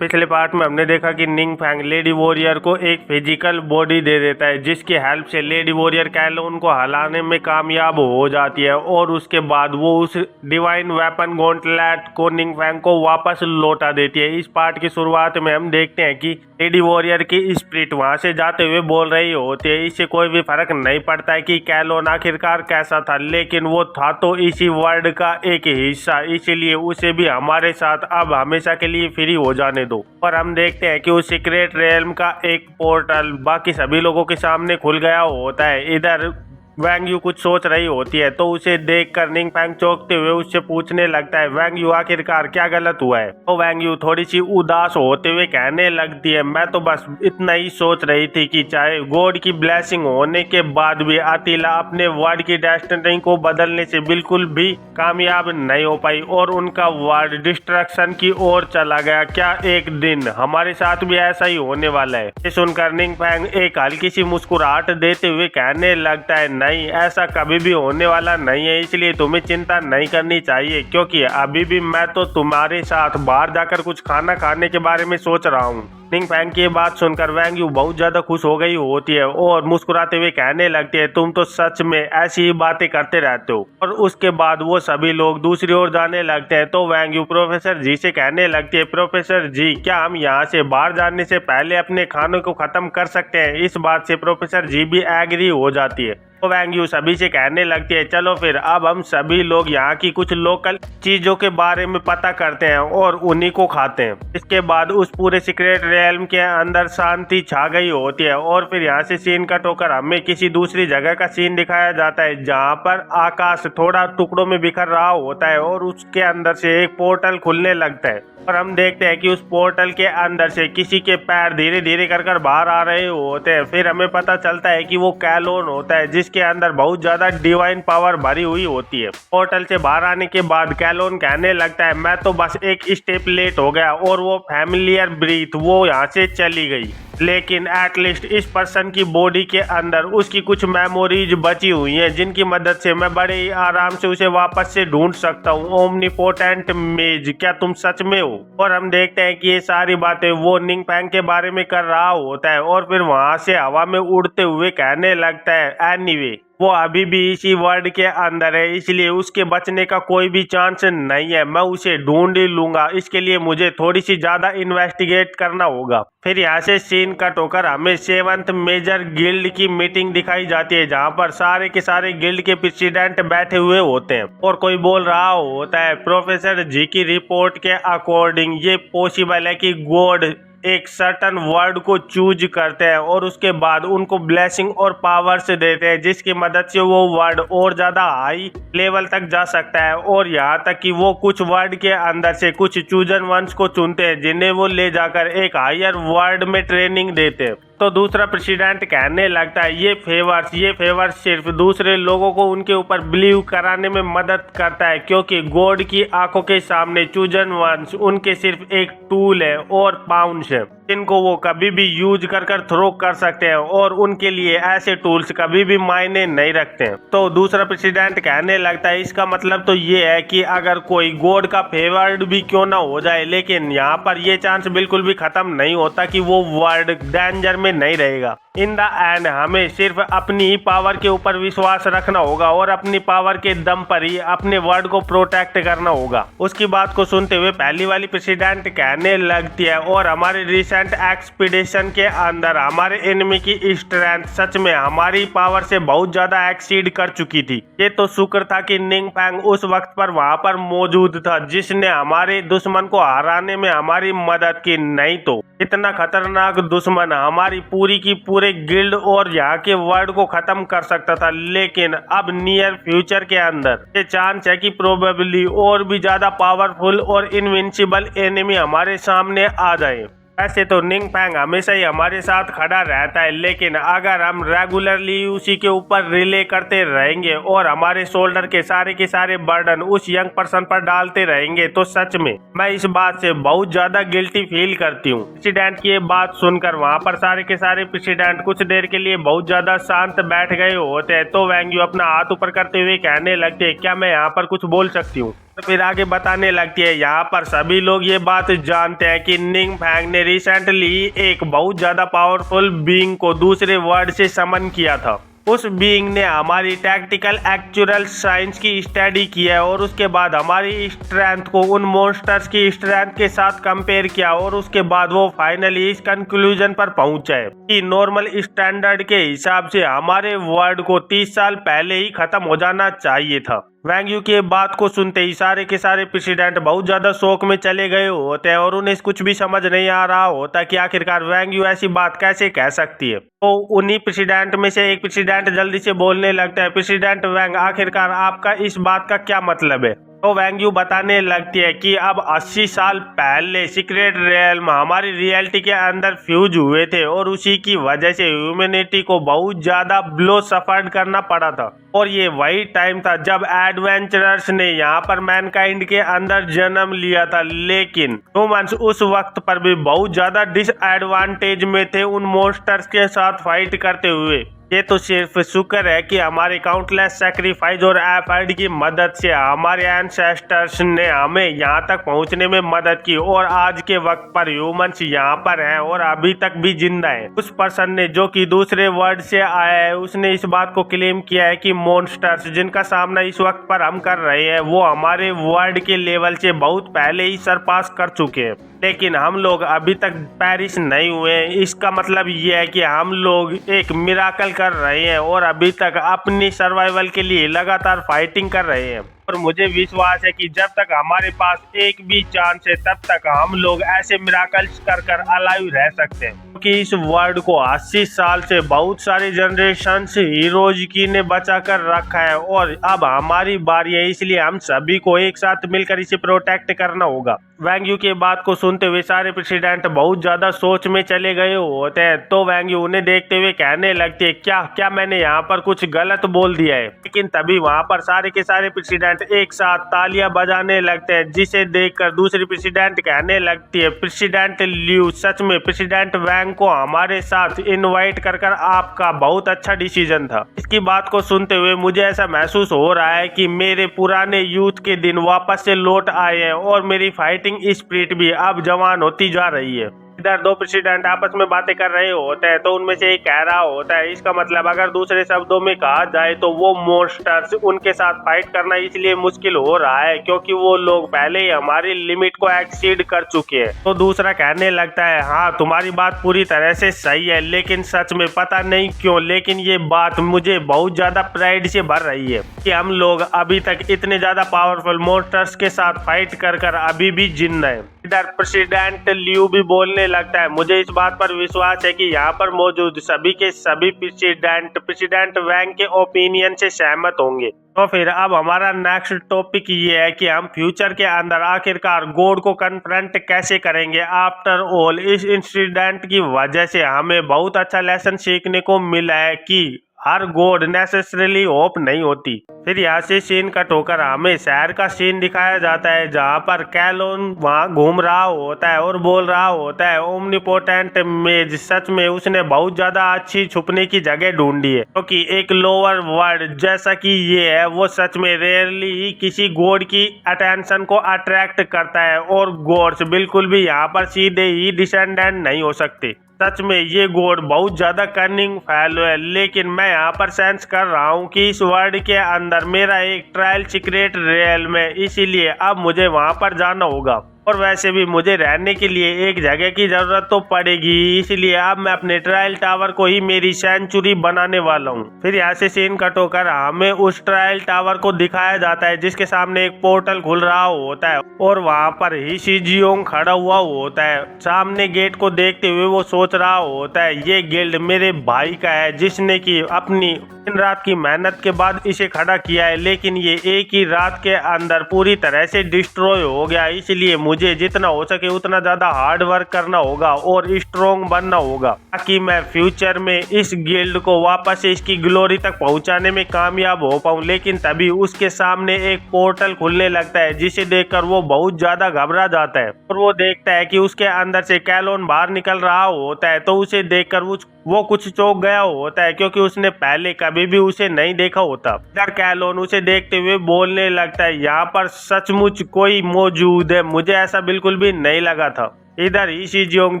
पिछले पार्ट में हमने देखा कि निंग फैंग लेडी वॉरियर को एक फिजिकल बॉडी दे देता है जिसकी हेल्प से लेडी वॉरियर कैलोन को हलाने में कामयाब हो जाती है और उसके बाद वो उस डिवाइन वेपन गॉन्टलेट को निंग फैंग को वापस लौटा देती है। इस पार्ट की शुरुआत में हम देखते हैं कि लेडी वॉरियर की स्पिरिट वहां से जाते हुए बोल रही होती है। इससे कोई भी फर्क नहीं पड़ता है कि कैलोन आखिरकार कैसा था, लेकिन वो था तो इसी वर्ल्ड का एक हिस्सा, इसीलिए उसे भी हमारे साथ अब हमेशा के लिए फ्री हो जाने दो। और हम देखते हैं कि उस सीक्रेट रेल्म का एक पोर्टल बाकी सभी लोगों के सामने खुल गया होता है। इधर वैंग यू कुछ सोच रही होती है तो उसे देखकर निंग फैंग चौंकते हुए उससे पूछने लगता है, वैंग यू आखिरकार क्या गलत हुआ है? तो वैंग यू थोड़ी सी उदास होते हुए कहने लगती है, मैं तो बस इतना ही सोच रही थी कि चाहे गॉड की ब्लेसिंग होने के बाद भी अतीला अपने वर्ड की डेस्टिनी को बदलने से बिल्कुल भी कामयाब नहीं हो पाई और उनका वर्ड डिस्ट्रक्शन की ओर चला गया। क्या एक दिन हमारे साथ भी ऐसा ही होने वाला है? ये सुनकर निंग फैंग एक हल्की सी मुस्कुराहट देते हुए कहने लगता है, नहीं, ऐसा कभी भी होने वाला नहीं है, इसलिए तुम्हें चिंता नहीं करनी चाहिए क्योंकि अभी भी मैं तो तुम्हारे साथ बाहर जाकर कुछ खाना खाने के बारे में सोच रहा हूँ। निंग फैंग की बात सुनकर वैंग यू बहुत ज्यादा खुश हो गई होती है और मुस्कुराते हुए कहने लगती है, तुम तो सच में ऐसी ही बातें करते रहते हो। और उसके बाद वो सभी लोग दूसरी ओर जाने लगते हैं तो वैंग यू प्रोफेसर जी से कहने लगती है, प्रोफेसर जी, क्या हम यहाँ से बाहर जाने से पहले अपने खानों को खत्म कर सकते हैं? इस बात से प्रोफेसर जी भी एग्री हो जाती है। तो वैंग यू सभी से कहने लगती है, चलो फिर अब हम सभी लोग यहाँ की कुछ लोकल चीजों के बारे में पता करते हैं और उन्हीं को खाते हैं। इसके बाद उस पूरे सीक्रेट रेल्म के अंदर शांति छा गई होती है और फिर यहाँ से सीन कट होकर हमें किसी दूसरी जगह का सीन दिखाया जाता है जहाँ पर आकाश थोड़ा टुकड़ों में बिखर रहा होता है और उसके अंदर से एक पोर्टल खुलने लगता है और हम देखते हैं कि उस पोर्टल के अंदर से किसी के पैर धीरे धीरे कर बाहर आ रहे होते हैं। फिर हमें पता चलता है कि वो कैलोन होता है जिसके अंदर बहुत ज्यादा डिवाइन पावर भरी हुई होती है। पोर्टल से बाहर आने के बाद कैलोन कहने लगता है, मैं तो बस एक स्टेप लेट हो गया और वो फैमिलियर ब्रीथ वो यहाँ से चली गई, लेकिन एटलीस्ट इस पर्सन की बॉडी के अंदर उसकी कुछ मेमोरीज बची हुई हैं जिनकी मदद से मैं बड़े ही आराम से उसे वापस से ढूंढ सकता हूँ। ओमनीपोटेंट मेज, क्या तुम सच में हो? और हम देखते हैं कि ये सारी बातें वो निंग फैंग के बारे में कर रहा होता है और फिर वहां से हवा में उड़ते हुए कहने लगता है, एनीवे वो अभी भी इसी वर्ल्ड के अंदर है, इसलिए उसके बचने का कोई भी चांस नहीं है। मैं उसे ढूंढ ही लूंगा, इसके लिए मुझे थोड़ी सी ज्यादा इन्वेस्टिगेट करना होगा। फिर यहाँ से सीन कट होकर हमें 7th मेजर गिल्ड की मीटिंग दिखाई जाती है जहाँ पर सारे के सारे गिल्ड के प्रेसिडेंट बैठे हुए होते हैं और कोई बोल रहा होता है, प्रोफेसर जी की रिपोर्ट के अकॉर्डिंग ये पॉसिबल है कि गॉड एक सर्टन वर्ड को चूज करते हैं और उसके बाद उनको ब्लेसिंग और पावर्स देते हैं जिसकी मदद से वो वर्ड और ज्यादा हाई लेवल तक जा सकता है और यहाँ तक कि वो कुछ वर्ड के अंदर से कुछ चूजन वंस को चुनते हैं जिन्हें वो ले जाकर एक हायर वर्ड में ट्रेनिंग देते हैं। तो दूसरा प्रेसिडेंट कहने लगता है, ये फेवर्स सिर्फ दूसरे लोगों को उनके ऊपर बिलीव कराने में मदद करता है क्योंकि गॉड की आंखों के सामने चूजन वंस उनके सिर्फ एक टूल है और पाउंड्स है जिनको वो कभी भी यूज कर थ्रो कर सकते हैं और उनके लिए ऐसे टूल्स कभी भी मायने नहीं रखते हैं। तो दूसरा प्रेसिडेंट कहने लगता है, इसका मतलब तो ये है कि अगर कोई गॉड का फेवर्ड भी क्यों ना हो जाए, लेकिन यहाँ पर ये चांस बिल्कुल भी खत्म नहीं होता कि वो वर्ड डेंजर में नहीं रहेगा। इन द एंड हमें सिर्फ अपनी ही पावर के ऊपर विश्वास रखना होगा और अपनी पावर के दम पर ही अपने वर्ड को प्रोटेक्ट करना होगा। उसकी बात को सुनते हुए पहली वाली प्रेसिडेंट कहने लगती है, और हमारे रिसेंट एक्सपीडिशन के अंदर हमारे एनिमी की स्ट्रेंथ सच में हमारी पावर से बहुत ज्यादा एक्सीड कर चुकी थी। ये तो शुक्र था कि निंग फैंग उस वक्त पर वहां पर मौजूद था जिसने हमारे दुश्मन को हराने में हमारी मदद की, नहीं तो इतना खतरनाक दुश्मन हमारी पूरी की पूरे गिल्ड और यहाँ के वर्ल्ड को खत्म कर सकता था। लेकिन अब नियर फ्यूचर के अंदर ये चांस है कि प्रोबेबली और भी ज्यादा पावरफुल और इनविंसिबल एनिमी हमारे सामने आ जाए। ऐसे तो निंग फैंग हमेशा ही हमारे साथ खड़ा रहता है, लेकिन अगर हम रेगुलरली उसी के ऊपर रिले करते रहेंगे और हमारे शोल्डर के सारे बर्डन उस यंग पर्सन पर डालते रहेंगे तो सच में मैं इस बात से बहुत ज्यादा गिल्टी फील करती हूँ। प्रेसिडेंट की ये बात सुनकर वहाँ पर सारे के सारे प्रेसिडेंट कुछ देर के लिए बहुत ज्यादा शांत बैठ गए होते हैं। तो वैंग यू अपना हाथ ऊपर करते हुए कहने लगते हैं, क्या मैं यहाँ पर कुछ बोल सकती हूँ? फिर आगे बताने लगती है, यहाँ पर सभी लोग ये बात जानते हैं कि निंग फैंग ने रिसेंटली एक बहुत ज्यादा पावरफुल बीइंग को दूसरे वर्ल्ड से समन किया था। उस बीइंग ने हमारी टैक्टिकल एक्चुअल साइंस की स्टडी किया है और उसके बाद हमारी स्ट्रेंथ को उन मॉन्स्टर्स की स्ट्रेंथ के साथ कंपेयर किया और उसके बाद वो फाइनली इस कंक्लूजन पर पहुंचे कि नॉर्मल स्टैंडर्ड के हिसाब से हमारे वर्ल्ड को 30 साल पहले ही खत्म हो जाना चाहिए था। वैंग यू की बात को सुनते ही सारे के सारे प्रेसिडेंट बहुत ज्यादा शौक में चले गए होते हैं और उन्हें कुछ भी समझ नहीं आ रहा होता कि आखिरकार वैंग यू ऐसी बात कैसे कह सकती है। तो उन्हीं प्रेसिडेंट में से एक प्रेसिडेंट जल्दी से बोलने लगता है, प्रेसिडेंट वैंग, आखिरकार आपका इस बात का क्या मतलब है? तो वैंग यू बताने लगती है कि अब 80 साल पहले सीक्रेट रियल्म हमारी रियलिटी के अंदर फ्यूज हुए थे और उसी की वजह से ह्यूमैनिटी को बहुत ज्यादा ब्लो सफर करना पड़ा था और ये वही टाइम था जब एडवेंचरर्स ने यहाँ पर मैनकाइंड के अंदर जन्म लिया था। लेकिन ह्यूमंस उस वक्त पर भी बहुत ज्यादा डिसएडवांटेज में थे उन मॉन्स्टर्स के साथ फाइट करते हुए। ये तो सिर्फ शुक्र है कि हमारे काउंटलेस सैक्रिफाइस और एफर्ट की मदद से हमारे एंसेस्टर्स ने हमें यहाँ तक पहुँचने में मदद की और आज के वक्त पर ह्यूमंस यहाँ पर हैं और अभी तक भी जिंदा हैं। उस पर्सन ने जो कि दूसरे वर्ल्ड से आया है उसने इस बात को क्लेम किया है कि मॉन्स्टर्स जिनका सामना इस वक्त पर हम कर रहे हैं वो हमारे वर्ल्ड के लेवल से बहुत पहले ही सरपास कर चुके हैं, लेकिन हम लोग अभी तक पेरिश नहीं हुए हैं। इसका मतलब ये है कि हम लोग एक मिराकल कर रहे हैं और अभी तक अपनी सर्वाइवल के लिए लगातार फाइटिंग कर रहे हैं और मुझे विश्वास है कि जब तक हमारे पास एक भी चांस है तब तक हम लोग ऐसे मिराकल्स कर कर अलाइव रह सकते हैं, क्योंकि इस वर्ल्ड को 80 साल से बहुत सारे जनरेशन हीरोज की ने बचा कर रखा है और अब हमारी बारी है, इसलिए हम सभी को एक साथ मिलकर इसे प्रोटेक्ट करना होगा। वैंग यू की बात को सुनते हुए सारे प्रेसिडेंट बहुत ज्यादा सोच में चले गए होते हैं। तो वैंग यू उन्हें देखते हुए कहने लगते हैं, क्या मैंने यहाँ पर कुछ गलत बोल दिया है? लेकिन तभी वहाँ पर सारे के सारे प्रेसिडेंट एक साथ तालियां बजाने लगते हैं, जिसे देखकर दूसरी प्रेसिडेंट कहने लगती है, प्रेसिडेंट लियू, सच में प्रेसिडेंट वैंग को हमारे साथ इनवाइट कर कर आपका बहुत अच्छा डिसीजन था। इसकी बात को सुनते हुए मुझे ऐसा महसूस हो रहा है कि मेरे पुराने यूथ के दिन वापस से लौट आए हैं और मेरी फाइटिंग स्पिरिट भी अब जवान होती जा रही है। इधर दो प्रेसिडेंट आपस में बातें कर रहे होते हैं तो उनमें से एक कह रहा होता है, इसका मतलब अगर दूसरे शब्दों में कहा जाए तो वो मॉन्स्टर्स उनके साथ फाइट करना इसलिए मुश्किल हो रहा है क्योंकि वो लोग पहले ही हमारी लिमिट को एक्सीड कर चुके हैं। तो दूसरा कहने लगता है, हाँ तुम्हारी बात पूरी तरह से सही है, लेकिन सच में पता नहीं क्यों लेकिन ये बात मुझे बहुत ज्यादा प्राइड से भर रही है कि हम लोग अभी तक इतने ज्यादा पावरफुल मॉन्स्टर्स के साथ फाइट कर कर अभी भी जिंदा है। इधर प्रेसिडेंट लियू भी बोलने लगता है, मुझे इस बात पर विश्वास है कि यहाँ पर मौजूद सभी के सभी प्रेसिडेंट वैंग के ओपिनियन से सहमत होंगे। तो फिर अब हमारा नेक्स्ट टॉपिक ये है कि हम फ्यूचर के अंदर आखिरकार गॉड को कन्फ्रंट कैसे करेंगे। आफ्टर ऑल इस इंसिडेंट की वजह से हमें बहुत अच्छा लेसन सीखने को मिला है कि हर गॉड नेसेसरीली होप नहीं होती। फिर यहाँ से सीन कट होकर हमें शहर का सीन दिखाया जाता है जहाँ पर कैलोन वहाँ घूम रहा होता है और बोल रहा होता है, ओमनीपोटेंट मेज, सच में उसने बहुत ज्यादा अच्छी छुपने की जगह ढूंढी है क्योंकि एक लोअर वर्ल्ड जैसा कि ये है वो सच में रेयरली ही किसी गॉड की अटेंशन को अट्रैक्ट करता है और गॉड्स बिल्कुल भी यहाँ पर सीधे ही डिसेंडेंट नहीं हो सकते। सच में ये गॉड बहुत ज्यादा कनिंग फैलो है, लेकिन मैं यहाँ पर सेंस कर रहा हूँ कि इस वर्ल्ड के अंदर मेरा एक ट्रायल सीक्रेट रियल्म है, इसीलिए अब मुझे वहाँ पर जाना होगा और वैसे भी मुझे रहने के लिए एक जगह की जरूरत तो पड़ेगी, इसलिए अब मैं अपने ट्रायल टावर को ही मेरी सेंचुरी बनाने वाला हूँ। फिर यहाँ से सीन कट होकर हमें उस ट्रायल टावर को दिखाया जाता है जिसके सामने एक पोर्टल खुल रहा होता है और वहाँ पर ही शिजियोंग खड़ा हुआ होता है। सामने गेट को देखते हुए वो सोच रहा होता है, ये गिल्ड मेरे भाई का है जिसने की अपनी दिन रात की मेहनत के बाद इसे खड़ा किया है, लेकिन ये एक ही रात के अंदर पूरी तरह से डिस्ट्रॉय हो गया, इसलिए मुझे जितना हो सके उतना ज्यादा हार्ड वर्क करना होगा और स्ट्रोंग बनना होगा ताकि मैं फ्यूचर में इस गिल्ड को वापस से इसकी ग्लोरी तक पहुंचाने में कामयाब हो पाऊं। लेकिन तभी उसके सामने एक पोर्टल खुलने लगता है जिसे देखकर वो बहुत ज्यादा घबरा जाता है और वो देखता है कि उसके अंदर से कैलोन बाहर निकल रहा होता है। तो उसे देखकर वो कुछ चौंक गया होता है क्योंकि उसने पहले कभी भी उसे नहीं देखा होता। इधर कैलोन उसे देखते हुए बोलने लगता है, यहाँ पर सचमुच कोई मौजूद है, मुझे ऐसा बिल्कुल भी नहीं लगा था। इधर ही शीजियोंग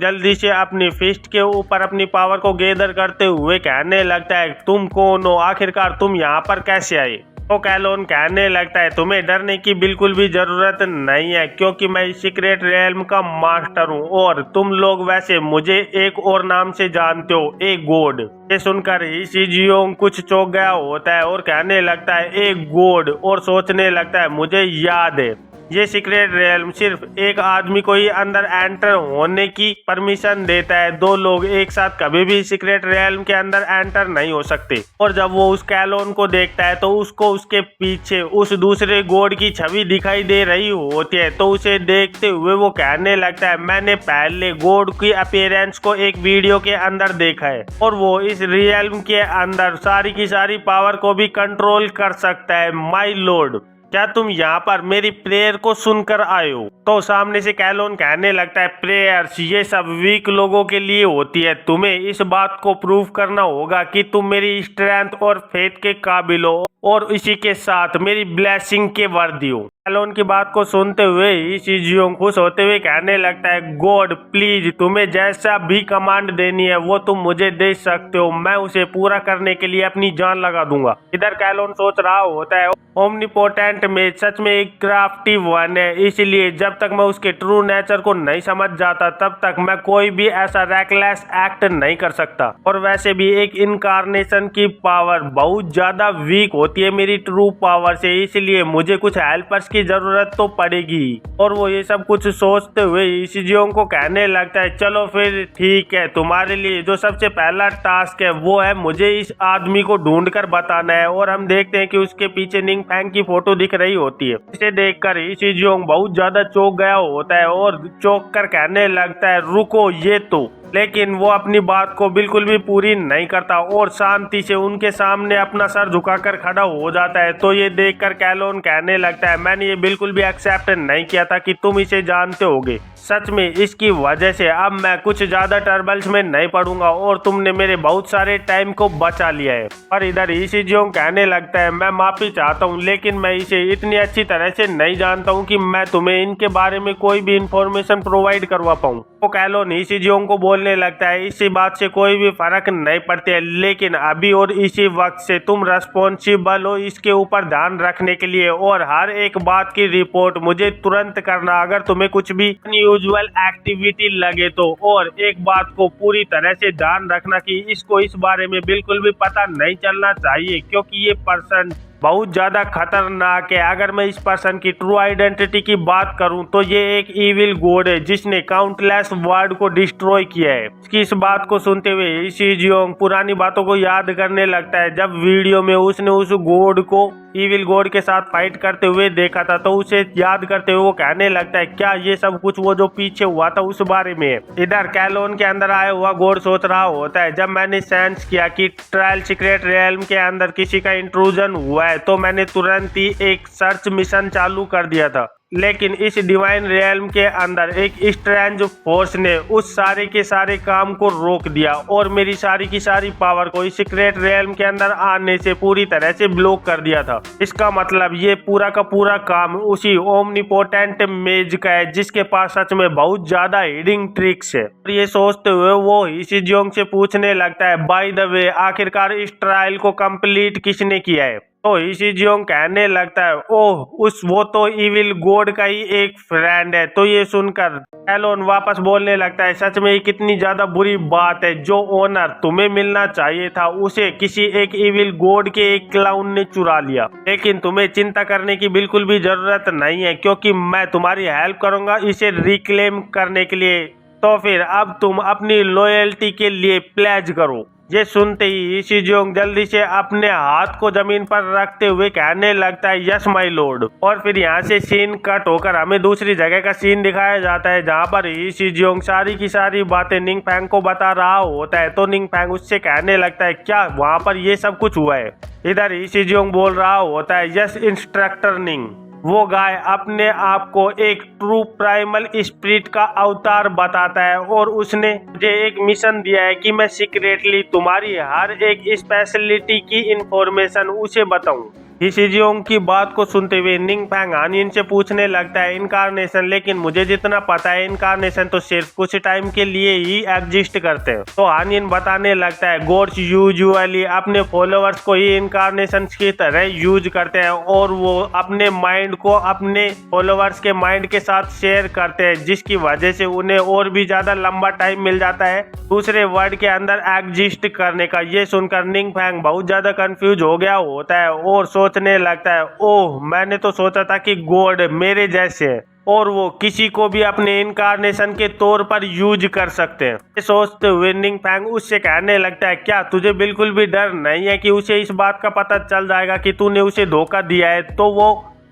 जल्दी से अपनी फिस्ट के ऊपर अपनी पावर को गैदर करते हुए कहने लगता है, तुम कौन हो, आखिरकार तुम यहाँ पर कैसे आए। तो कैलोन कहने लगता है, तुम्हें डरने की बिल्कुल भी जरूरत नहीं है क्योंकि मैं सीक्रेट रियल्म का मास्टर हूँ और तुम लोग वैसे मुझे एक और नाम से जानते हो, एक गॉड। ये सुनकर ही शीजियोंग कुछ चौंक गया होता है और कहने लगता है, एक गॉड, और सोचने लगता है मुझे याद है ये सीक्रेट रियल्म सिर्फ एक आदमी को ही अंदर एंटर होने की परमिशन देता है, दो लोग एक साथ कभी भी सीक्रेट रियल्म के अंदर एंटर नहीं हो सकते। और जब वो उस कैलोन को देखता है तो उसको उसके पीछे उस दूसरे गॉड की छवि दिखाई दे रही होती है। तो उसे देखते हुए वो कहने लगता है, मैंने पहले गॉड की अपीयरेंस को एक वीडियो के अंदर देखा है और वो इस रियल्म के अंदर सारी की सारी पावर को भी कंट्रोल कर सकता है। माय लॉर्ड, क्या तुम यहाँ पर मेरी प्रेयर को सुनकर आए हो। तो सामने से कैलोन कहने लगता है, प्रेयर्स ये सब वीक लोगों के लिए होती है, तुम्हें इस बात को प्रूव करना होगा कि तुम मेरी स्ट्रेंथ और फेथ के काबिल हो और इसी के साथ मेरी ब्लेसिंग के वर्दी हो। कैलोन की बात को सुनते हुए ही शीजियोंग खुश होते हुए कहने लगता है, गॉड प्लीज तुम्हें जैसा भी कमांड देनी है वो तुम मुझे दे सकते हो, मैं उसे पूरा करने के लिए अपनी जान लगा दूंगा। इधर कैलोन सोच रहा होता है, ओमनीपोटेंट में सच में एक क्राफ्टी वन है, इसलिए जब तक मैं उसके ट्रू नेचर को नहीं समझ जाता तब तक मैं कोई भी ऐसा रैकलेस एक्ट नहीं कर सकता। और वैसे भी एक इनकारनेशन की पावर बहुत ज्यादा वीक होती है मेरी ट्रू पावर से, इसलिए मुझे कुछ हेल्पर्स की जरूरत तो पड़ेगी। और वो ये सब कुछ सोचते हुए शीजियोंग को कहने लगता है, चलो फिर ठीक है, तुम्हारे लिए जो सबसे पहला टास्क है वो है मुझे इस आदमी को ढूंढ कर बताना है। और हम देखते हैं कि उसके पीछे निंग फैंग की फोटो दिख रही होती है। इसे देखकर शीजियोंग बहुत ज्यादा चौंक गया होता है और चौंक कर कहने लगता है, रुको ये तो। लेकिन वो अपनी बात को बिल्कुल भी पूरी नहीं करता और शांति से उनके सामने अपना सर झुकाकर खड़ा हो जाता है। तो ये देखकर कैलोन कहने लगता है, मैंने ये बिल्कुल भी एक्सेप्ट नहीं किया था कि तुम इसे जानते होगे, सच में इसकी वजह से अब मैं कुछ ज्यादा टर्बल्स में नहीं पड़ूंगा और तुमने मेरे बहुत सारे टाइम को बचा लिया है। और इधर शीजियोंग कहने लगता है, मैं माफी चाहता हूँ लेकिन मैं इसे इतनी अच्छी तरह से नहीं जानता हूँ कि मैं तुम्हें इनके बारे में कोई भी इंफॉर्मेशन प्रोवाइड करवा पाऊँ। तो कैलोन शीजियोंग को बोलने लगता है, इसी बात से कोई भी फर्क नहीं पड़ती है, लेकिन अभी और इसी वक्त से तुम रेस्पॉन्सिबल हो इसके ऊपर ध्यान रखने के लिए और हर एक बात की रिपोर्ट मुझे तुरंत करना अगर तुम्हें कुछ भी अनयूजुअल एक्टिविटी लगे तो। और एक बात को पूरी तरह से ध्यान रखना कि इसको इस बारे में बिल्कुल भी पता नहीं चलना चाहिए क्योंकि ये पर्सन बहुत ज्यादा खतरनाक है। अगर मैं इस पर्सन की ट्रू आइडेंटिटी की बात करूं तो ये एक इविल गॉड है जिसने काउंटलेस वर्ल्ड को डिस्ट्रॉय किया है। इसकी इस बात को सुनते हुए शीजियोंग पुरानी बातों को याद करने लगता है। जब वीडियो में उसने उस गॉड को इविल गॉड के साथ फाइट करते हुए देखा था तो उसे याद करते हुए वो कहने लगता है, क्या ये सब कुछ वो जो पीछे हुआ था उस बारे में। इधर कैलोन के अंदर आया हुआ गॉड सोच रहा होता है, जब मैंने सेंस किया कि ट्रायल सीक्रेट रियल्म के अंदर किसी का इंट्रूजन हुआ है तो मैंने तुरंत ही एक सर्च मिशन चालू कर दिया था। लेकिन इस डिवाइन रियल्म के अंदर एक स्ट्रेंज फोर्स ने उस सारे के सारे काम को रोक दिया और मेरी सारी की सारी पावर को इस सीक्रेट रियल्म के अंदर आने से पूरी तरह से ब्लॉक कर दिया था। इसका मतलब ये पूरा का पूरा काम उसी ओमनीपोटेंट मेज का है जिसके पास सच में बहुत ज्यादा हिडिंग ट्रिक्स है। और ये सोचते हुए वो शीजियोंग से पूछने लगता है, बाय द वे आखिरकार इस ट्रायल को कंप्लीट किसने किया है। तो शीजियोंग कहने लगता है, ओह वो तो इविल गॉड का ही एक फ्रेंड है। तो ये सुनकर कैलोन वापस बोलने लगता है, सच में ये कितनी ज्यादा बुरी बात है, जो ओनर तुम्हें मिलना चाहिए था उसे किसी एक इविल गॉड के एक क्लाउन ने चुरा लिया। लेकिन तुम्हें चिंता करने की बिल्कुल भी जरूरत नहीं है क्योंकि मैं तुम्हारी हेल्प करूंगा इसे रिक्लेम करने के लिए। तो फिर अब तुम अपनी लॉयल्टी के लिए प्लेज करो। ये सुनते ही शीजियोंग जल्दी से अपने हाथ को जमीन पर रखते हुए कहने लगता है यस माय लॉर्ड। और फिर यहाँ से सीन कट होकर हमें दूसरी जगह का सीन दिखाया जाता है जहाँ पर ही शीजियोंग सारी की सारी बातें निंगफैंग को बता रहा होता है। तो निंगफैंग उससे कहने लगता है क्या वहाँ पर ये सब कुछ हुआ है। इधर ही शीजियोंग बोल रहा होता है यस इंस्ट्रक्टर निंग, वो गाय अपने आप को एक ट्रू प्राइमल स्पिरिट का अवतार बताता है और उसने मुझे एक मिशन दिया है कि मैं सीक्रेटली तुम्हारी हर एक स्पेशलिटी की इंफॉर्मेशन उसे बताऊं। शीजियोंग की बात को सुनते हुए निंगफैंग हानिन से पूछने लगता है इनकारनेशन, लेकिन मुझे जितना पता है इनकारनेशन तो सिर्फ कुछ टाइम के लिए ही एग्जिस्ट करते हैं। तो हानिन बताने लगता है गॉड्स यूजुअली अपने फॉलोअर्स को ही इनकारनेशन की तरह यूज करते हैं और वो अपने माइंड को अपने फॉलोअर्स के माइंड के साथ शेयर करते हैं, जिसकी वजह से उन्हें और भी ज्यादा लंबा टाइम मिल जाता है दूसरे वर्ल्ड के अंदर एग्जिस्ट करने का। ये सुनकर निंगफैंग बहुत ज्यादा कंफ्यूज हो गया होता है और सोचने लगता है ओह, मैंने तो सोचा था कि गॉड मेरे जैसे है और वो किसी को भी अपने इनकारनेशन के तौर पर यूज कर सकते हैं। ये सोचते हुए निंगफैंग उससे कहने लगता है क्या तुझे बिल्कुल भी डर नहीं है कि उसे इस बात का पता चल जाएगा कि तूने उसे धोखा दिया है। तो वो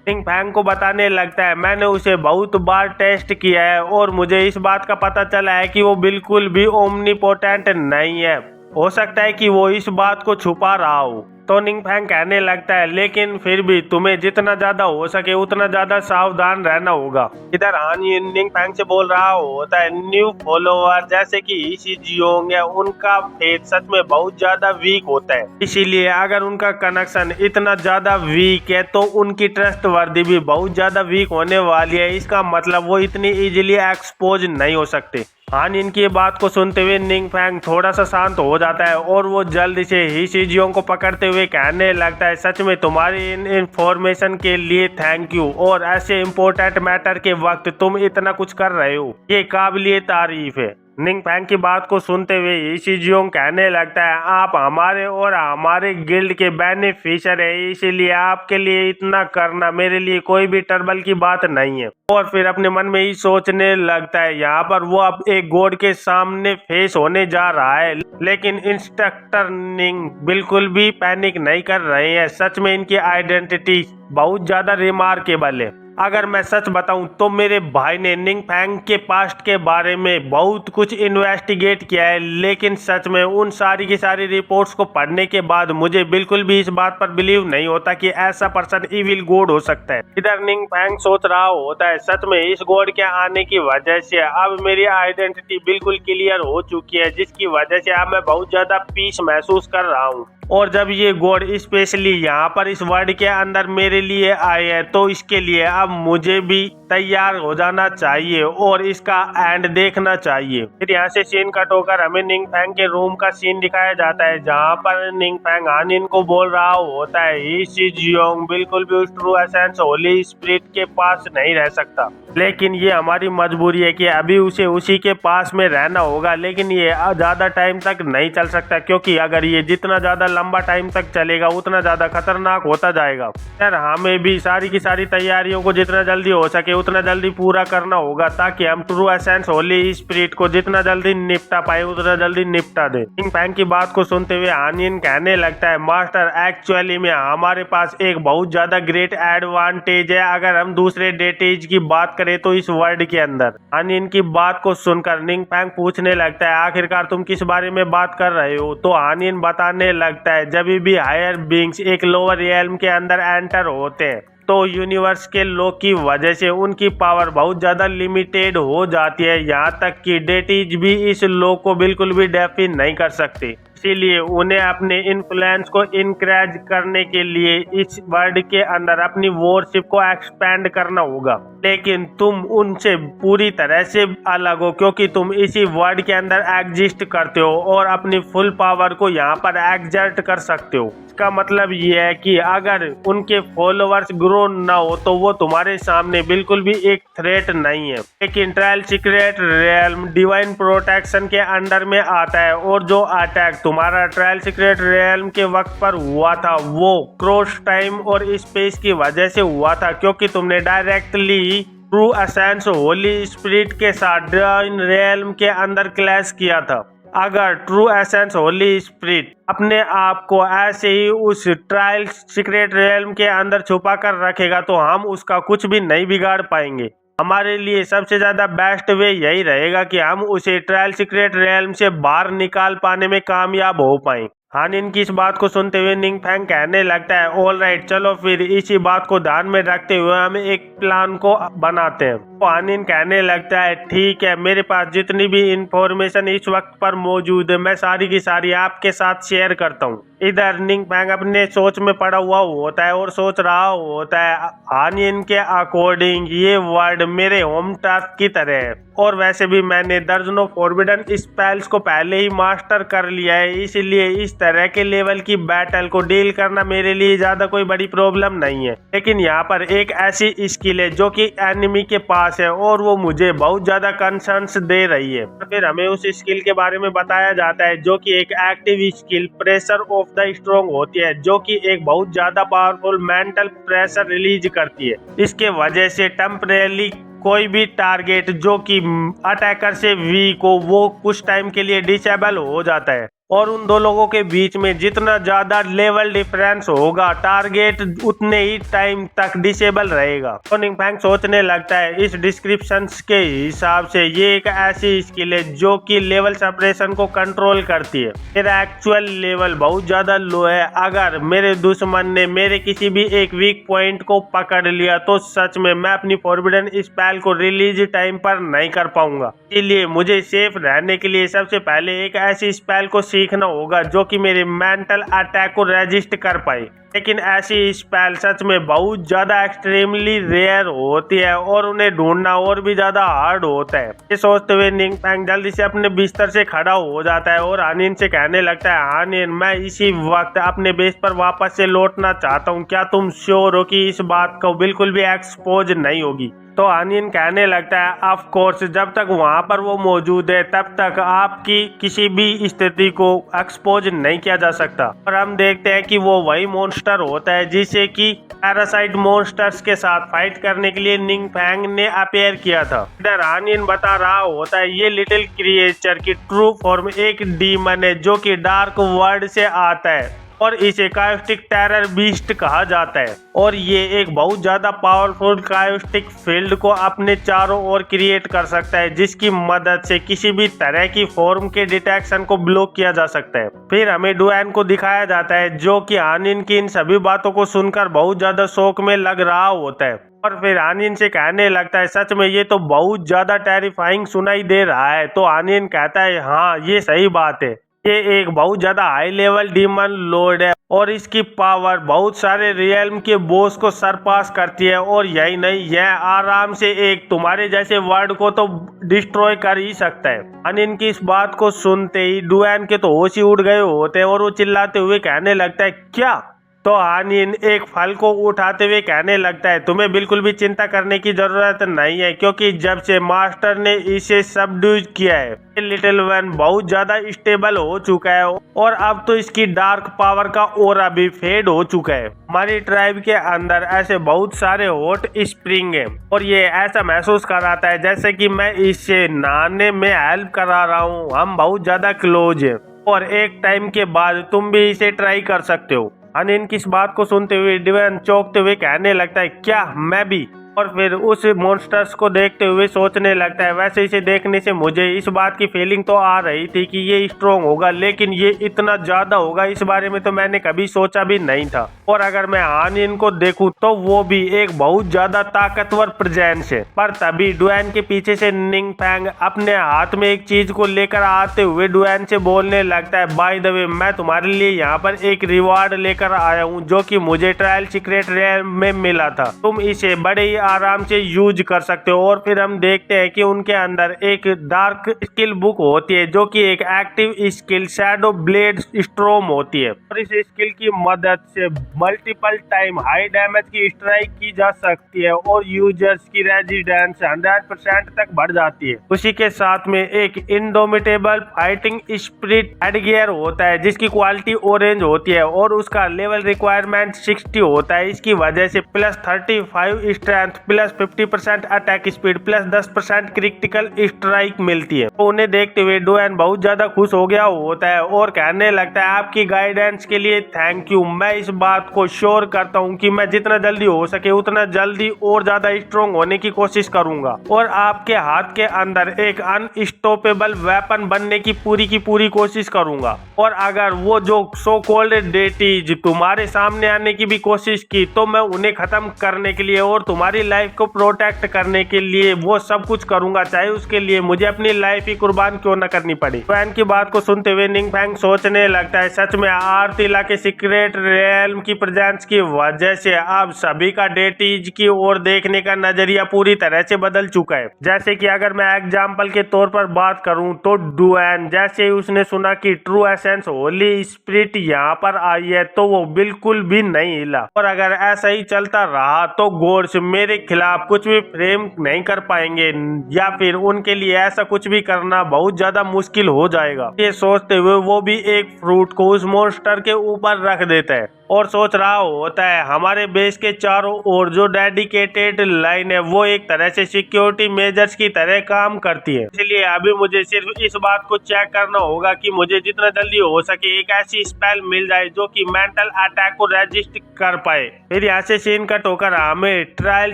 निंगफैंग को बताने लगता है मैंने उसे बहुत बार टेस्ट किया है और मुझे इस बात का पता चला है कि वो बिल्कुल भी ओमनीपोटेंट नहीं है, हो सकता है कि वो इस बात को छुपा रहा हो। तो निंगफैंग कहने लगता है लेकिन फिर भी तुम्हें जितना ज्यादा हो सके उतना ज्यादा सावधान रहना होगा। इधर हानिन निंगफैंग से बोल रहा होता है न्यू फॉलोअर जैसे कि शीजियोंग है, उनका फेथ सच में बहुत ज्यादा वीक होता है, इसीलिए अगर उनका कनेक्शन इतना ज्यादा वीक है तो उनकी ट्रस्ट वर्दी भी बहुत ज्यादा वीक होने वाली है। इसका मतलब वो इतनी इजीली एक्सपोज नहीं हो सकते। हानिन की बात को सुनते हुए निंगफैंग थोड़ा सा शांत हो जाता है और वो जल्दी से ही शीजियोंग को पकड़ते हुए कहने लगता है सच में तुम्हारी इन इंफॉर्मेशन के लिए थैंक यू और ऐसे इम्पोर्टेंट मैटर के वक्त तुम इतना कुछ कर रहे हो, ये काबिलियत तारीफ है। निंगफैंग की बात को सुनते हुए शीजियोंग कहने लगता है आप हमारे और हमारे गिल्ड के बेनिफिशियर है, इसीलिए आपके लिए इतना करना मेरे लिए कोई भी ट्रबल की बात नहीं है। और फिर अपने मन में ही सोचने लगता है यहाँ पर वो अब एक गॉड के सामने फेस होने जा रहा है, लेकिन इंस्ट्रक्टर निंग बिल्कुल भी पैनिक नहीं कर रहे हैं। सच में इनकी आइडेंटिटी बहुत ज्यादा रिमार्केबल है। अगर मैं सच बताऊं तो मेरे भाई ने निंगफैंग के पास्ट के बारे में बहुत कुछ इन्वेस्टिगेट किया है, लेकिन सच में उन सारी की सारी रिपोर्ट्स को पढ़ने के बाद मुझे बिल्कुल भी इस बात पर बिलीव नहीं होता कि ऐसा पर्सन इविल गॉड हो सकता है। इधर निंगफैंग सोच रहा होता है सच में इस गॉड के आने की वजह से अब मेरी आइडेंटिटी बिल्कुल क्लियर हो चुकी है, जिसकी वजह से अब मैं बहुत ज्यादा पीस महसूस कर रहा हूँ। और जब ये गॉड स्पेशली यहाँ पर इस वर्ल्ड के अंदर मेरे लिए आए हैं तो इसके लिए अब मुझे भी तैयार हो जाना चाहिए और इसका एंड देखना चाहिए। फिर यहाँ से सीन कट होकर हमें निंगफैंग के रूम का सीन दिखाया जाता है जहाँ पर निंगफैंग हानिन को बोल रहा होता है ही शीजियोंग बिल्कुल भी उस ट्रू एसेंस होली स्पिरिट के पास नहीं रह सकता, लेकिन ये हमारी मजबूरी है कि अभी उसे उसी के पास में रहना होगा, लेकिन ये ज्यादा टाइम तक नहीं चल सकता क्योंकि अगर ये जितना ज्यादा लंबा टाइम तक चलेगा उतना ज्यादा खतरनाक होता जाएगा। यार हमें भी सारी की सारी तैयारियों को जितना जल्दी हो सके उतना जल्दी पूरा करना होगा ताकि हम ट्रू एसेंस होली स्पिरिट को जितना जल्दी निपटा पाए उतना जल्दी निपटा दे। निंगफैंग की बात को सुनते हुए हानिन कहने लगता है मास्टर एक्चुअली में हमारे पास एक बहुत ज्यादा ग्रेट एडवांटेज है अगर हम दूसरे डेटेज की बात करें तो इस वर्ल्ड के अंदर। हानिन की बात को सुनकर निंगफैंग पूछने लगता है आखिरकार तुम किस बारे में बात कर रहे हो। तो हानिन बताने लगता है जब भी हायर बीइंग्स एक लोअर रियल्म के अंदर एंटर होते हैं तो यूनिवर्स के लॉ की वजह से उनकी पावर बहुत ज्यादा लिमिटेड हो जाती है, यहाँ तक कि डेटीज भी इस लॉ को बिल्कुल भी डेफी नहीं कर सकते। इसीलिए उन्हें अपने इन्फ्लुएंस को इनक्रेज करने के लिए इस वर्ल्ड के अंदर अपनी वॉरशिप को एक्सपेंड करना होगा, लेकिन तुम उनसे पूरी तरह से अलग हो क्योंकि तुम इसी वर्ल्ड के अंदर एग्जिस्ट करते हो और अपनी फुल पावर को यहाँ पर एक्सर्ट कर सकते हो। इसका मतलब ये है कि अगर उनके फॉलोअर्स ग्रो ना हो तो वो तुम्हारे सामने बिल्कुल भी एक थ्रेट नहीं है। लेकिन trial secret realm divine protection के अंडर में आता है और जो अटैक तुम्हारा ट्रायल सीक्रेट रियल्म के वक्त पर हुआ था वो क्रॉस टाइम और स्पेस की वजह से हुआ था क्योंकि तुमने directly true essence Holi spirit के साथ डिवाइन रियल्म के अंदर क्लैश किया था। अगर ट्रू एसेंस होली स्पिरिट अपने आप को ऐसे ही उस ट्रायल सीक्रेट रियल्म के अंदर छुपा कर रखेगा तो हम उसका कुछ भी नहीं बिगाड़ पाएंगे। हमारे लिए सबसे ज्यादा बेस्ट वे यही रहेगा कि हम उसे ट्रायल सीक्रेट रियल्म से बाहर निकाल पाने में कामयाब हो पाएं। हानिन की इस बात को सुनते हुए निंग फैंग कहने लगता है, ऑल राइट, चलो फिर इसी बात को ध्यान में रखते हुए हम एक प्लान को बनाते हैं। तो हानिन कहने लगता है, ठीक है, मेरे पास जितनी भी इंफॉर्मेशन इस वक्त पर मौजूद है मैं सारी की सारी आपके साथ शेयर करता हूँ। इधर निंग फैंग अपने सोच में पड़ा हुआ होता है और सोच रहा होता है, हानिन के अकॉर्डिंग ये वर्ड मेरे होम टर्फ की तरह है और वैसे भी मैंने दर्जनों फॉरबिडन स्पेल्स को पहले ही मास्टर कर लिया है, इसलिए इस तरह के लेवल की बैटल को डील करना मेरे लिए ज्यादा कोई बड़ी प्रॉब्लम नहीं है। लेकिन यहाँ पर एक ऐसी स्किल है जो कि एनिमी के पास है और वो मुझे बहुत ज्यादा कंसर्न्स दे रही है। फिर हमें उस स्किल के बारे में बताया जाता है जो कि एक active skill pressure of the strong होती है, जो कि एक बहुत ज्यादा पावरफुल मेंटल प्रेशर रिलीज करती है। इसके वजह से टेम्परेरी कोई भी टारगेट जो कि अटैकर से वीक हो वो कुछ टाइम के लिए डिसेबल हो जाता है और उन दो लोगों के बीच में जितना ज्यादा लेवल डिफरेंस होगा टारगेट उतने ही टाइम तक डिसेबल रहेगा। तो निंग फैंग सोचने लगता है, इस डिस्क्रिप्शन के हिसाब से ये एक ऐसी स्किल है जो कि लेवल सेपरेशन को कंट्रोल करती है। मेरा एक्चुअल लेवल बहुत ज्यादा लो है, अगर मेरे दुश्मन ने मेरे किसी भी एक वीक पॉइंट को पकड़ लिया तो सच में मैं अपनी फॉरबिडन स्पेल को रिलीज टाइम पर नहीं कर पाऊंगा। इसलिए मुझे सेफ रहने के लिए सबसे पहले एक ऐसी स्पेल को सीखना होगा जो कि मेरे मेंटल अटैक को रेजिस्ट कर पाए। लेकिन ऐसी स्पेल सच में बहुत ज्यादा एक्सट्रीमली रेयर होती है और उन्हें ढूंढना और भी ज्यादा हार्ड होता है। ये सोचते हुए निंग फैंग जल्दी से अपने बिस्तर से खड़ा हो जाता है और हानिन से कहने लगता है, हानिन, मैं इसी वक्त अपने बेस पर वापस से लौटना चाहता हूँ, क्या तुम श्योर हो कि इस बात को बिल्कुल भी एक्सपोज नहीं होगी? तो हानिन कहने लगता है, ऑफ कोर्स, जब तक वहाँ पर वो मौजूद है तब तक आपकी किसी भी स्थिति को एक्सपोज नहीं किया जा सकता। और हम देखते हैं कि वो वही मॉन्स्टर होता है जिसे कि पैरासाइट मॉन्स्टर्स के साथ फाइट करने के लिए निंग फैंग ने अपीयर किया था। इधर हानिन बता रहा होता है, ये लिटिल क्रिएचर की ट्रू फॉर्म एक डीमन है जो कि डार्क वर्ल्ड से आता है और इसे कायोस्टिक टेरर बीस्ट कहा जाता है और ये एक बहुत ज्यादा पावरफुल कायोस्टिक फील्ड को अपने चारों ओर क्रिएट कर सकता है जिसकी मदद से किसी भी तरह की फॉर्म के डिटेक्शन को ब्लॉक किया जा सकता है। फिर हमें डुएन को दिखाया जाता है जो कि हानिन की इन सभी बातों को सुनकर बहुत ज्यादा शौक में लग रहा होता है और फिर हानिन से कहने लगता है, सच में ये तो बहुत ज्यादा टेरिफाइंग सुनाई दे रहा है। तो हानिन कहता है, हाँ, ये सही बात है, ये एक बहुत ज्यादा हाई लेवल डीमन लॉर्ड है और इसकी पावर बहुत सारे रियल्म के बॉस को सरपास करती है और यही नहीं, यह आराम से एक तुम्हारे जैसे वर्ड को तो डिस्ट्रॉय कर ही सकता है। हानिन की इस बात को सुनते ही डुएन के तो होश ही उड़ गए होते हैं और वो चिल्लाते हुए कहने लगता है, क्या? तो हानिन एक फल को उठाते हुए कहने लगता है, तुम्हें बिल्कुल भी चिंता करने की जरूरत नहीं है क्योंकि जब से मास्टर ने इसे सबड्यूज किया है लिटिल वन बहुत ज्यादा स्टेबल हो चुका है और अब तो इसकी डार्क पावर का ओरा भी फेड हो चुका है। हमारी ट्राइब के अंदर ऐसे बहुत सारे हॉट स्प्रिंग है और ये ऐसा महसूस कराता है जैसे कि मैं इसे नहाने में हेल्प करा रहा हूँ। हम बहुत ज्यादा क्लोज है और एक टाइम के बाद तुम भी इसे ट्राई कर सकते हो। हानिन की इस बात को सुनते हुए डुएन चौंकते हुए कहने लगता है, क्या मैं भी? और फिर उस मॉन्स्टर्स को देखते हुए सोचने लगता है, वैसे इसे देखने से मुझे इस बात की फीलिंग तो आ रही थी कि ये स्ट्रॉन्ग होगा, लेकिन ये इतना ज्यादा होगा इस बारे में तो मैंने कभी सोचा भी नहीं था। और अगर मैं हानिन को देखूं तो वो भी एक बहुत ज्यादा ताकतवर प्रेजेंस है। पर तभी डुएन के पीछे से निंग फैंग अपने हाथ में एक चीज को लेकर आते हुए डुएन से बोलने लगता है, बाय द वे, मैं तुम्हारे लिए यहाँ पर एक रिवार्ड लेकर आया हूँ जो कि मुझे ट्रायल सीक्रेट रियल्म में मिला था। तुम इसे बड़े ही आराम से यूज कर सकते हो। और फिर हम देखते हैं कि उनके अंदर एक डार्क स्किल बुक होती है जो कि एक एक्टिव स्किल शैडो ब्लेड स्ट्रोम होती है और इस स्किल की मदद से मल्टीपल टाइम हाई डैमेज की स्ट्राइक की जा सकती है और यूजर्स की रेजिस्टेंस 100% तक बढ़ जाती है। उसी के साथ में एक इंडोमिटेबल फाइटिंग स्पिरिट हेडगियर होता है जिसकी क्वालिटी ऑरेंज होती है और उसका लेवल रिक्वायरमेंट 60 होता है। इसकी वजह से +35 strength strength plus 50% attack speed plus 10% critical strike मिलती है। तो उन्हें देखते हुए डुएन बहुत ज्यादा खुश हो गया होता है और कहने लगता है आपकी गाइडेंस के लिए थैंक यू। मैं इस बात को श्योर करता हूँ कि मैं जितना जल्दी हो सके उतना जल्दी और ज्यादा स्ट्रॉन्ग होने की कोशिश करूंगा और आपके हाथ के अंदर एक अनस्टॉपेबल वेपन बनने की पूरी कोशिश करूंगा। और अगर वो जो सो कॉल्ड डेटीज तुम्हारे सामने आने की भी कोशिश की तो मैं उन्हें खत्म करने के लिए और तुम्हारी लाइफ को प्रोटेक्ट करने के लिए वो सब कुछ करूंगा, चाहे उसके लिए मुझे अपनी लाइफ ही कुर्बान क्यों न करनी पड़े। फैन की बात को सुनते हुए निंग फैंग सोचने लगता है सच में आर्थिला के सीक्रेट रियल्म की प्रेजेंस की वजह से अब सभी का डेटीज की ओर देखने का नजरिया पूरी तरह से बदल चुका है। जैसे कि अगर मैं एग्जाम्पल के तौर पर बात करूं तो डुएन जैसे ही उसने सुना कि ट्रू एसेंस होली स्पिरिट यहाँ पर आई है तो वो बिल्कुल भी नहीं हिला। और अगर ऐसा ही चलता रहा तो गोड्स मेरे खिलाफ कुछ भी फ्रेम नहीं कर पाएंगे या फिर उनके लिए ऐसा कुछ भी करना बहुत ज्यादा मुश्किल हो जाएगा। ये सोचते हुए वो भी एक फ्रूट को उस मॉन्स्टर के ऊपर रख देता है और सोच रहा होता है हमारे बेस के चारों ओर जो डेडिकेटेड लाइन है वो एक तरह से सिक्योरिटी मेजर्स की तरह काम करती है। इसलिए अभी मुझे सिर्फ इस बात को चेक करना होगा कि मुझे जितना जल्दी हो सके एक ऐसी स्पेल मिल जाए जो कि मेंटल अटैक को रेजिस्ट कर पाए। फिर यहाँ से सीन कट होकर हमें ट्रायल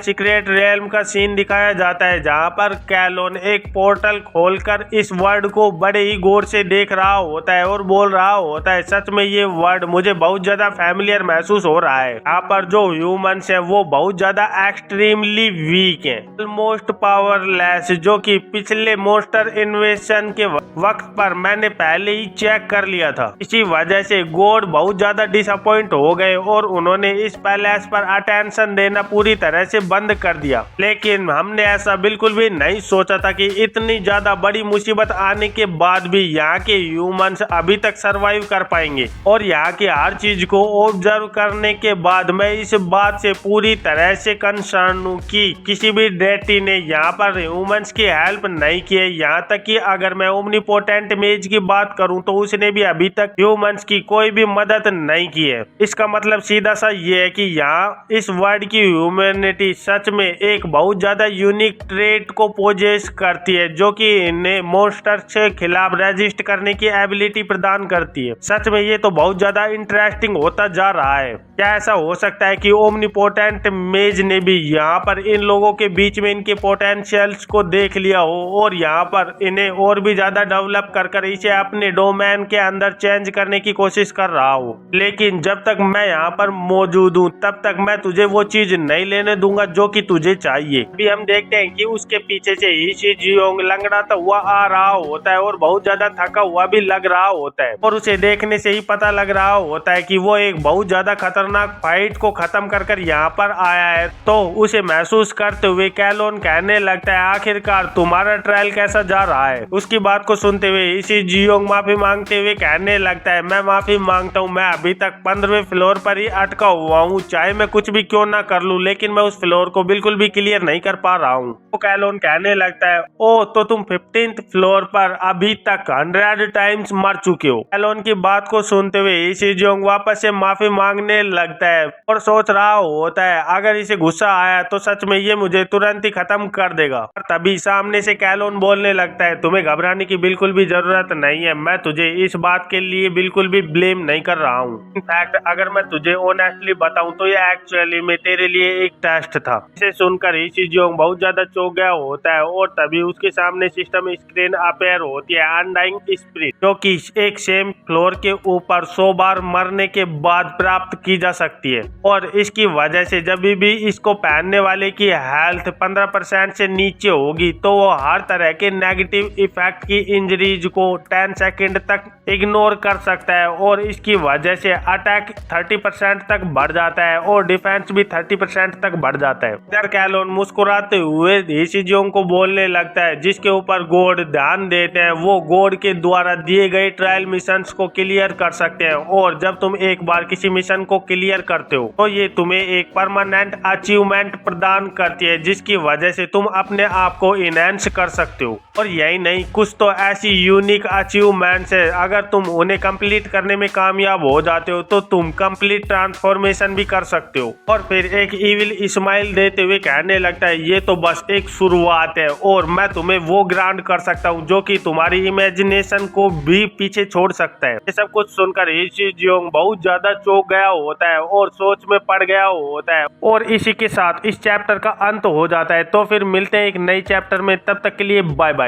सीक्रेट रियल्म का सीन दिखाया जाता है जहाँ पर कैलोन एक पोर्टल खोलकर इस वर्ड को बड़े ही गौर से देख रहा होता है और बोल रहा होता है सच में ये वर्ड मुझे बहुत ज्यादा फैमिलियर महसूस हो रहा है। यहाँ पर जो ह्यूमंस है वो बहुत ज्यादा एक्सट्रीमली वीक है, ऑलमोस्ट पावरलेस, जो कि पिछले मॉन्स्टर इन्वेशन के वक्त पर मैंने पहले ही चेक कर लिया था। इसी वजह से गॉड बहुत ज्यादा डिसअपॉइंट हो गए और उन्होंने इस पैलेस पर अटेंशन देना पूरी तरह से बंद कर दिया। लेकिन हमने ऐसा बिल्कुल भी नहीं सोचा था कि इतनी ज्यादा बड़ी मुसीबत आने के बाद भी यहाँ के ह्यूमंस अभी तक सरवाइव कर पाएंगे। और यहाँ की हर चीज को ऑब्जर्व करने के बाद मैं इस बात से पूरी तरह से कंसर्न हूँ कि किसी भी डेटी ने यहाँ पर ह्यूमंस की हेल्प नहीं की है। यहाँ तक कि अगर मैं ओमनीपोटेंट मेज की बात करूँ तो उसने भी अभी तक ह्यूमंस की कोई भी मदद नहीं की है। इसका मतलब सीधा सा ये है कि यहाँ इस वर्ल्ड की ह्यूमैनिटी सच में एक बहुत ज्यादा यूनिक ट्रेट को पोजेस करती है जो कि इन्हें मॉन्स्टर के खिलाफ रेजिस्ट करने की एबिलिटी प्रदान करती है। सच में ये तो बहुत ज्यादा इंटरेस्टिंग होता जा रहा है। क्या ऐसा हो सकता है कि ओमनीपोटेंट मेज ने भी यहाँ पर इन लोगों के बीच में इनके पोटेंशियल्स को देख लिया हो और यहाँ पर इन्हें और भी ज्यादा डेवलप कर इसे अपने डोमेन के अंदर चेंज करने की कोशिश कर रहा हो। लेकिन जब तक मैं यहाँ पर मौजूद हूँ तब तक मैं तुझे वो चीज नहीं लेने दूंगा जो कि तुझे चाहिए। अभी हम देखते हैं कि उसके पीछे से ही शी जियोंग लंगड़ाता हुआ आ रहा होता है और बहुत ज्यादा थका हुआ भी लग रहा होता है और उसे देखने से ही पता लग रहा होता है कि वो एक बहुत ज्यादा खतरनाक फाइट को खत्म कर यहाँ पर आया है। तो उसे महसूस करते हुए कैलोन कहने लगता है आखिरकार तुम्हारा ट्रायल कैसा जा रहा है। उसकी बात को सुनते हुए इसी जियोंग माफी मांगते हुए कहने लगता है मैं माफी मांगता हूँ, मैं अभी तक 15वें फ्लोर पर ही अटका हुआ हूँ, चाहे मैं कुछ भी क्यों ना कर लूँ लेकिन मैं उस फ्लोर को बिल्कुल भी क्लियर नहीं कर पा रहा हूँ। तो कैलोन कहने लगता है ओ तो तुम 15th फ्लोर पर अभी तक 100 टाइम्स मर चुके हो। कैलोन की बात को सुनते हुए इसी जियोंग वापस से माफी मांगने लगता है और सोच रहा होता है अगर इसे गुस्सा आया तो सच में ये मुझे तुरंत ही खत्म कर देगा। और तभी सामने से कैलोन बोलने लगता है तुम्हें घबराने की बिल्कुल भी जरूरत नहीं है, मैं तुझे इस बात के लिए बिल्कुल भी ब्लेम नहीं कर रहा हूँ। इनफैक्ट अगर मैं तुझे ऑनेस्टली बताऊं तो ये एक्चुअली में तेरे लिए एक टेस्ट था। इसे सुनकर ही शिजियोंग बहुत ज्यादा चौंक गया होता है और तभी उसके सामने सिस्टम स्क्रीन अपेयर होती है अनडाइंग स्पिरिट जो कि एक सेम फ्लोर के ऊपर 100 बार मरने के बाद प्राप्त की जा सकती है और इसकी वजह से जब भी इसको पहनने वाले की हेल्थ 15% से नीचे होगी तो वो हर तरह के नेगेटिव इफेक्ट की इंजरीज को 10 सेकंड तक इग्नोर कर सकता है और इसकी वजह से अटैक 30% तक बढ़ जाता है और डिफेंस भी 30% तक बढ़ जाता है। इधर कैलोन मुस्कुराते हुए शिजियोंग को बोलने लगता है जिसके ऊपर गॉड ध्यान देते हैं वो गॉड के द्वारा दिए गए ट्रायल मिशंस को क्लियर कर सकते हैं और जब तुम एक बार किसी मिशन को क्लियर करते हो तो ये तुम्हें एक परमानेंट अचीवमेंट प्रदान करती है जिसकी वजह से तुम अपने आप को इनहेंस कर सकते हो। और यही नहीं, कुछ तो ऐसी यूनिक अचीवमेंट्स है, अगर तुम उन्हें कंप्लीट करने में कामयाब हो जाते हो तो तुम कंप्लीट ट्रांसफॉर्मेशन भी कर सकते हो। और फिर एक इविल स्माइल देते हुए कहने लगता है, ये तो बस एक शुरुआत है और मैं तुम्हें वो ग्रांट कर सकता हूँ जो कि तुम्हारी इमेजिनेशन को भी पीछे छोड़ सकता है। ये सब कुछ सुनकर ही शिजोंग बहुत ज्यादा चौंक गया होता है और सोच में पड़ गया होता है। और इसी के साथ इस चैप्टर का अंत हो जाता है। तो फिर मिलते हैं एक नई चैप्टर में, तब तक के लिए बाय बाय।